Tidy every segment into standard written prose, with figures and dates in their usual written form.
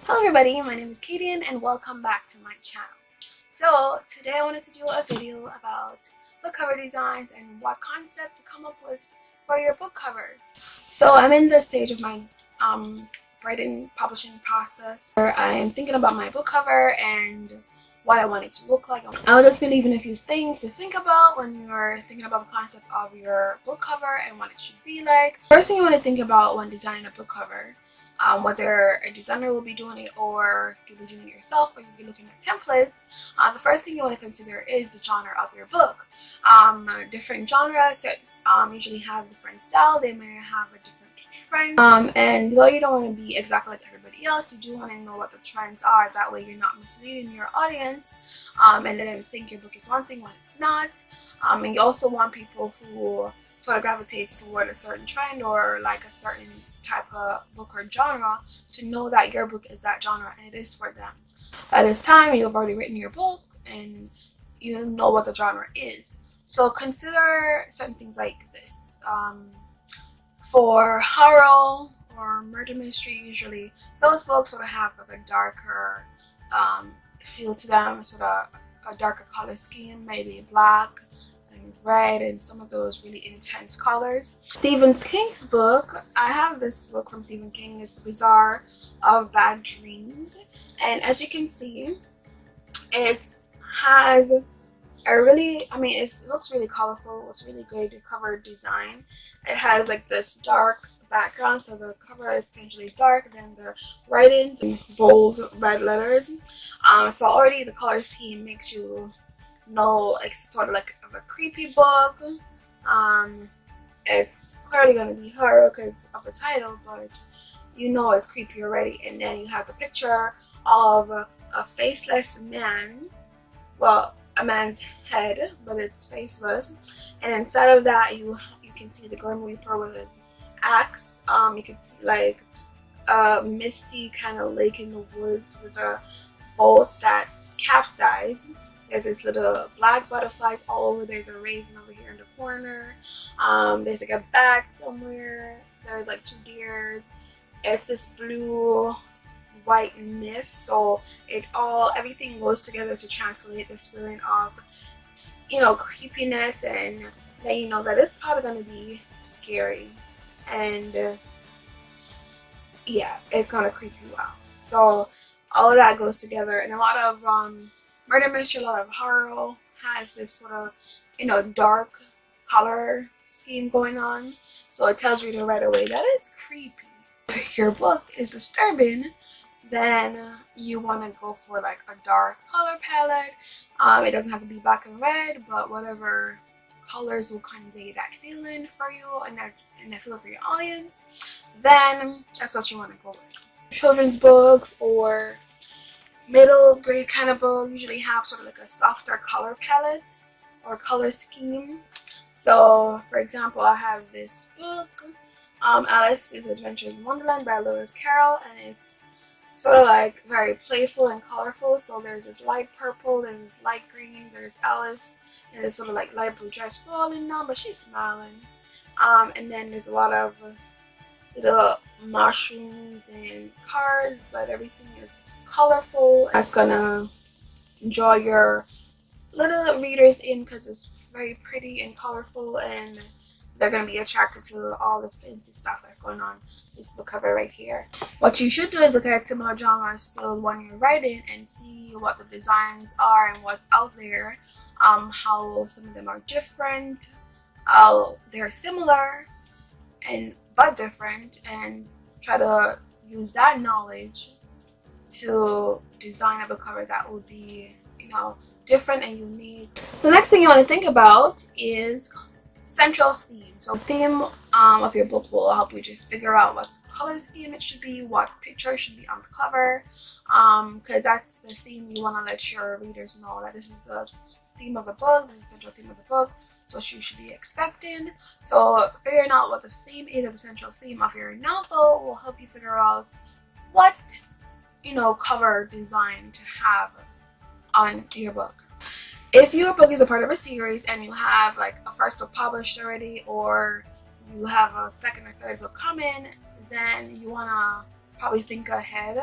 Hello everybody, my name is Kadian and welcome back to my channel. So today I wanted to do a video about book cover designs and what concept to come up with for your book covers. So I'm in the stage of my writing publishing process where I am thinking about my book cover and what I want it to look like. I'll just be leaving a few things to think about when you're thinking about the concept of your book cover and what it should be like. First thing you want to think about when designing a book cover, whether a designer will be doing it or you'll be doing it yourself or you'll be looking at templates, the first thing you want to consider is the genre of your book. Different genres usually have different style. They may have a different trend, and though you don't want to be exactly like everybody else, you do want to know what the trends are. That way you're not misleading your audience and let them think your book is one thing when it's not. And you also want people who sort of gravitates toward a certain trend or like a certain type of book or genre to know that your book is that genre and it is for them. By this time you've already written your book and you know what the genre is. So consider certain things like this. For horror or murder mystery, usually those books sort of have like a darker feel to them, sort of a darker color scheme, maybe black and red and some of those really intense colors. Stephen King's book, I have this book from Stephen King, it's Bizarre of Bad Dreams, and as you can see, it has it looks really colorful. It's really good cover design. It has like this dark background, so the cover is essentially dark, then the writings in bold red letters. So already the color scheme makes you know it's sort of like a creepy book. It's clearly going to be horror because of the title, but you know it's creepy already. And then you have the picture of a faceless man. Well, a man's head, but it's faceless, and inside of that you can see the Grim Reaper with his axe. You can see like a misty kind of lake in the woods with a boat that's capsized. There's this little black butterflies all over. There's a raven over here in the corner. There's like a bat somewhere. There's like two deers. It's this blue white mist, so everything goes together to translate this feeling of, you know, creepiness, and then you know that it's probably going to be scary, and yeah, it's going to creep you out. So all of that goes together, and a lot of murder mystery, a lot of horror has this sort of, you know, dark color scheme going on, so it tells you right away that it's creepy. If your book is disturbing, then you want to go for like a dark color palette. It doesn't have to be black and red, but whatever colors will convey that feeling for you and that feeling for your audience, then that's what you want to go with. Children's books or middle grade kind of book usually have sort of like a softer color palette or color scheme. So for example, I have this book, Alice's Adventures in Wonderland by Lewis Carroll, and it's sort of like very playful and colorful. So there's this light purple, there's this light green, there's Alice in this sort of like light blue dress falling down, but she's smiling. And then there's a lot of little mushrooms and cars, but everything is colorful. That's gonna draw your little readers in because it's very pretty and colorful, and they're going to be attracted to all the fancy stuff that's going on this book cover right here. What you should do is look at similar genres still when you're writing and see what the designs are and what's out there, how some of them are different, how they're similar but different, and try to use that knowledge to design a book cover that would be, you know, different and unique. The next thing you want to think about is central theme. So theme of your book will help you to figure out what color scheme it should be, what picture should be on the cover, because that's the theme you want to let your readers know that this is the theme of the book, this is the central theme of the book, so you should be expecting. So figuring out what the theme is, the central theme of your novel, will help you figure out what, you know, cover design to have on your book. If your book is a part of a series and you have like a first book published already, or you have a second or third book coming, then you want to probably think ahead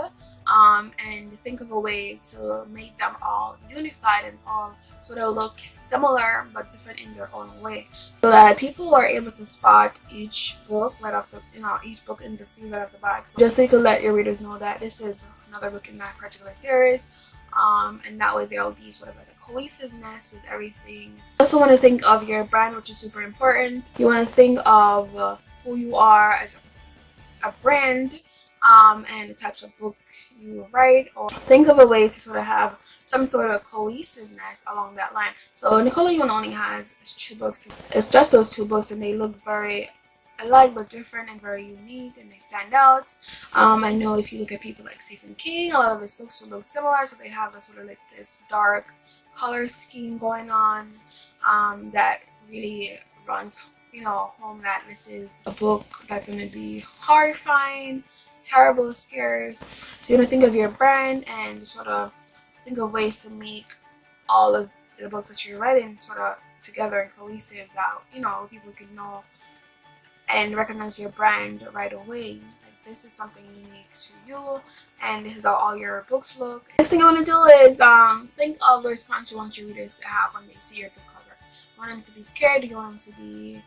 and think of a way to make them all unified and all sort of look similar but different in their own way, so that people are able to spot each book right off the each book in the scene right off the back. So just so you can let your readers know that this is another book in that particular series, and that way there will be sort of like a cohesiveness with everything. You also want to think of your brand, which is super important. You want to think of who you are as a brand, and the types of books you write, or think of a way to sort of have some sort of cohesiveness along that line. So Nickelodeon only has 2 books. It's just those 2 books, and they look very alike but different and very unique, and they stand out. I know if you look at people like Stephen King, a lot of his books will look similar, so they have a sort of like this dark color scheme going on that really runs home that this is a book that's going to be horrifying, terrible, scary. So you're going to think of your brand and sort of think of ways to make all of the books that you're writing sort of together and cohesive, that people can know and recognize your brand right away. Like, this is something unique to you, and this is how all your books look. Next thing I want to do is think of the response you want your readers to have when they see your book cover. You want them to be scared? You want them to be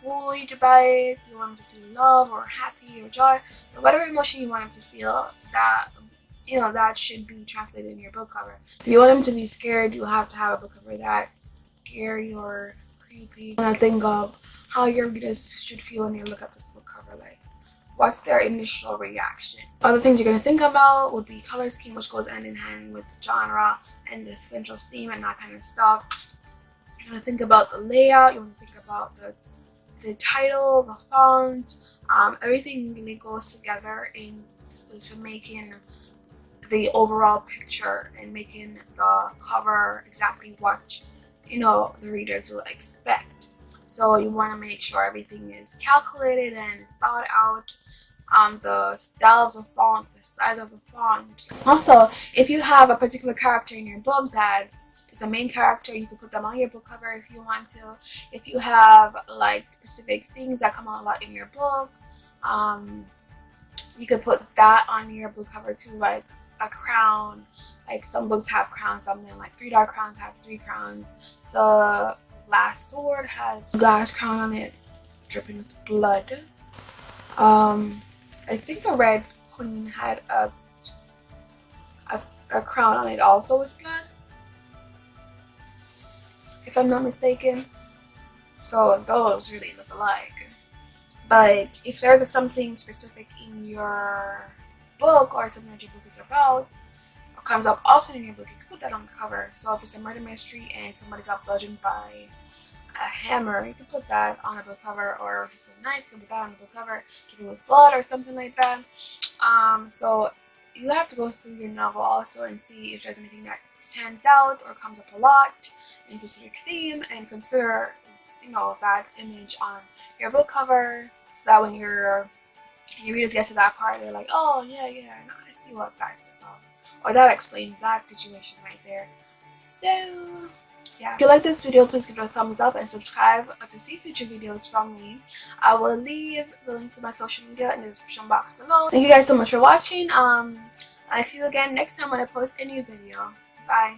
worried by it? You want them to feel love or happy or joy, or whatever emotion you want them to feel, that that should be translated in your book cover. If you want them to be scared, you have to have a book cover that's scary or creepy. You want to think of how your readers should feel when they look at this book cover. Like, what's their initial reaction? Other things you're going to think about would be color scheme, which goes hand in hand with genre and the central theme and that kind of stuff. You're going to think about the layout. You want to think about the title, the font, everything really goes together into making the overall picture and making the cover exactly what the readers will expect. So you want to make sure everything is calculated and thought out. The style of the font, the size of the font. Also, if you have a particular character in your book that is a main character, you could put them on your book cover if you want to. If you have like specific things that come out a lot in your book, you could put that on your book cover too, like a crown. Like, some books have crowns, something like 3 Dark Crowns has 3 crowns. The Glass Sword has a glass crown on it, dripping with blood. I think the Red Queen had a crown on it also with blood, if I'm not mistaken. So those really look alike. But if there's something specific in your book, or something that your book is about, or comes up often in your book, you can put that on the cover. So if it's a murder mystery and somebody got bludgeoned by a hammer, you can put that on a book cover. Or if it's a knife, you can put that on a book cover, keep it with blood or something like that. So you have to go through your novel also and see if there's anything that stands out or comes up a lot in a specific theme, and consider that image on your book cover, so that when your readers get to that part, they're like, oh yeah, no, I see what that's about, or that explains that situation right there. So yeah, if you like this video, please give it a thumbs up and subscribe to see future videos from me. I will leave the links to my social media in the description box below. Thank you guys so much for watching. I see you again next time when I post a new video. Bye.